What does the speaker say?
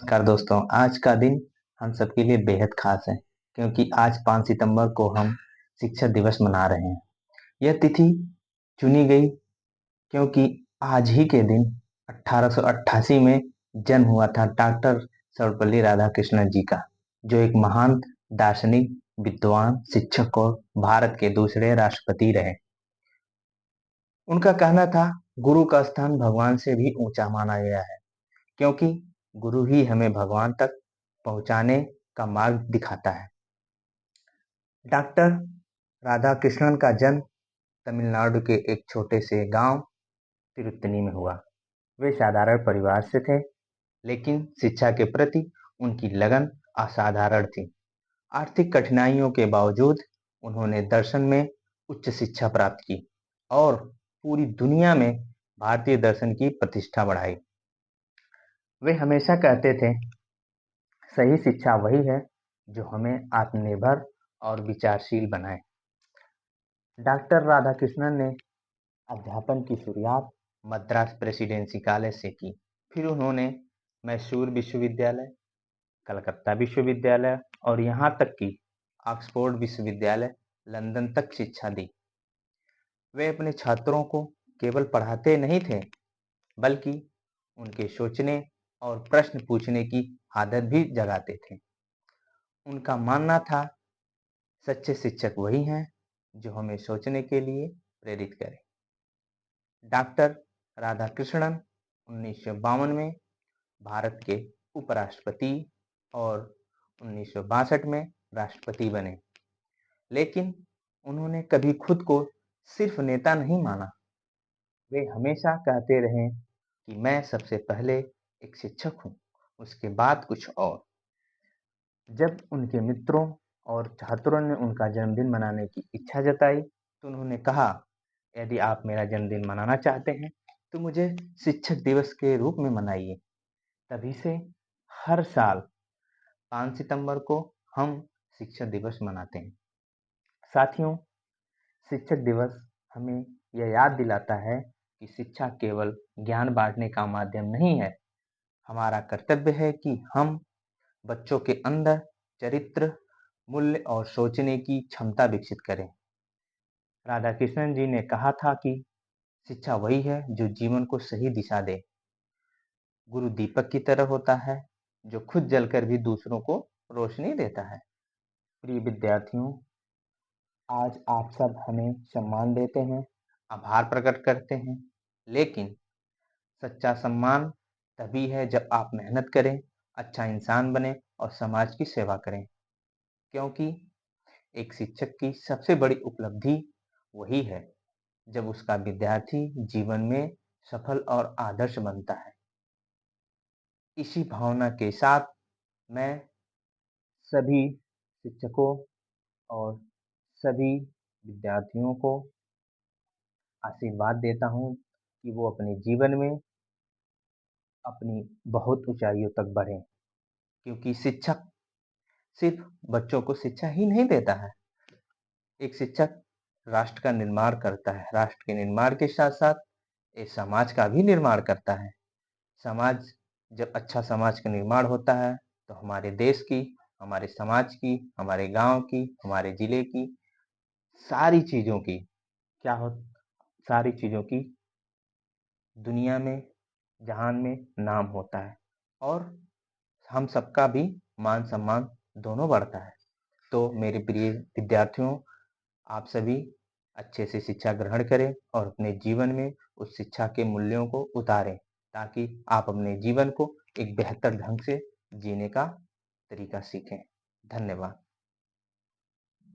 नमस्कार दोस्तों, आज का दिन हम सबके लिए बेहद खास है क्योंकि आज 5 सितंबर को हम शिक्षक दिवस मना रहे हैं। यह तिथि चुनी गई क्योंकि आज ही के दिन 1888 में जन्म हुआ था डॉक्टर सर्वपल्ली राधाकृष्णन जी का, जो एक महान दार्शनिक, विद्वान, शिक्षक और भारत के दूसरे राष्ट्रपति रहे। उनका कहना था, गुरु का स्थान भगवान से भी ऊंचा माना गया है क्योंकि गुरु ही हमें भगवान तक पहुंचाने का मार्ग दिखाता है। डॉक्टर राधाकृष्णन का जन्म तमिलनाडु के एक छोटे से गांव तिरुत्तनी में हुआ। वे साधारण परिवार से थे, लेकिन शिक्षा के प्रति उनकी लगन असाधारण थी। आर्थिक कठिनाइयों के बावजूद उन्होंने दर्शन में उच्च शिक्षा प्राप्त की और पूरी दुनिया में भारतीय दर्शन की प्रतिष्ठा बढ़ाई। वे हमेशा कहते थे, सही शिक्षा वही है जो हमें आत्मनिर्भर और विचारशील बनाए। डॉक्टर राधाकृष्णन ने अध्यापन की शुरुआत मद्रास प्रेसिडेंसी कॉलेज से की। फिर उन्होंने मैसूर विश्वविद्यालय, कलकत्ता विश्वविद्यालय और यहाँ तक कि ऑक्सफोर्ड विश्वविद्यालय लंदन तक शिक्षा दी। वे अपने छात्रों को केवल पढ़ाते नहीं थे, बल्कि उनके सोचने और प्रश्न पूछने की आदत भी जगाते थे। उनका मानना था, सच्चे शिक्षक वही हैं जो हमें सोचने के लिए प्रेरित करें। डॉक्टर राधाकृष्णन 1952 में भारत के उपराष्ट्रपति और 1962 में राष्ट्रपति बने, लेकिन उन्होंने कभी खुद को सिर्फ नेता नहीं माना। वे हमेशा कहते रहे कि मैं सबसे पहले एक शिक्षक हूँ, उसके बाद कुछ और। जब उनके मित्रों और छात्रों ने उनका जन्मदिन मनाने की इच्छा जताई, तो उन्होंने कहा, यदि आप मेरा जन्मदिन मनाना चाहते हैं तो मुझे शिक्षक दिवस के रूप में मनाइए। तभी से हर साल 5 सितंबर को हम शिक्षक दिवस मनाते हैं। साथियों, शिक्षक दिवस हमें यह याद दिलाता है कि शिक्षा केवल ज्ञान बांटने का माध्यम नहीं है। हमारा कर्तव्य है कि हम बच्चों के अंदर चरित्र, मूल्य और सोचने की क्षमता विकसित करें। राधाकृष्णन जी ने कहा था कि शिक्षा वही है जो जीवन को सही दिशा दे। गुरु दीपक की तरह होता है जो खुद जलकर भी दूसरों को रोशनी देता है। प्रिय विद्यार्थियों, आज आप सब हमें सम्मान देते हैं, आभार प्रकट करते हैं, लेकिन सच्चा सम्मान तभी है जब आप मेहनत करें, अच्छा इंसान बने और समाज की सेवा करें। क्योंकि एक शिक्षक की सबसे बड़ी उपलब्धि वही है जब उसका विद्यार्थी जीवन में सफल और आदर्श बनता है। इसी भावना के साथ मैं सभी शिक्षकों और सभी विद्यार्थियों को आशीर्वाद देता हूँ कि वो अपने जीवन में अपनी बहुत ऊंचाइयों तक बढ़ें, क्योंकि शिक्षक सिर्फ बच्चों को शिक्षा ही नहीं देता है। एक शिक्षक राष्ट्र का निर्माण करता है। राष्ट्र के निर्माण के साथ साथ एक समाज का भी निर्माण करता है। समाज, जब अच्छा समाज का निर्माण होता है तो हमारे देश की, हमारे समाज की, हमारे गांव की, हमारे जिले की, सारी चीजों की क्या हो सारी चीजों की दुनिया में, जहान में नाम होता है और हम सबका भी मान सम्मान दोनों बढ़ता है। तो मेरे प्रिय विद्यार्थियों, आप सभी अच्छे से शिक्षा ग्रहण करें और अपने जीवन में उस शिक्षा के मूल्यों को उतारें, ताकि आप अपने जीवन को एक बेहतर ढंग से जीने का तरीका सीखें। धन्यवाद।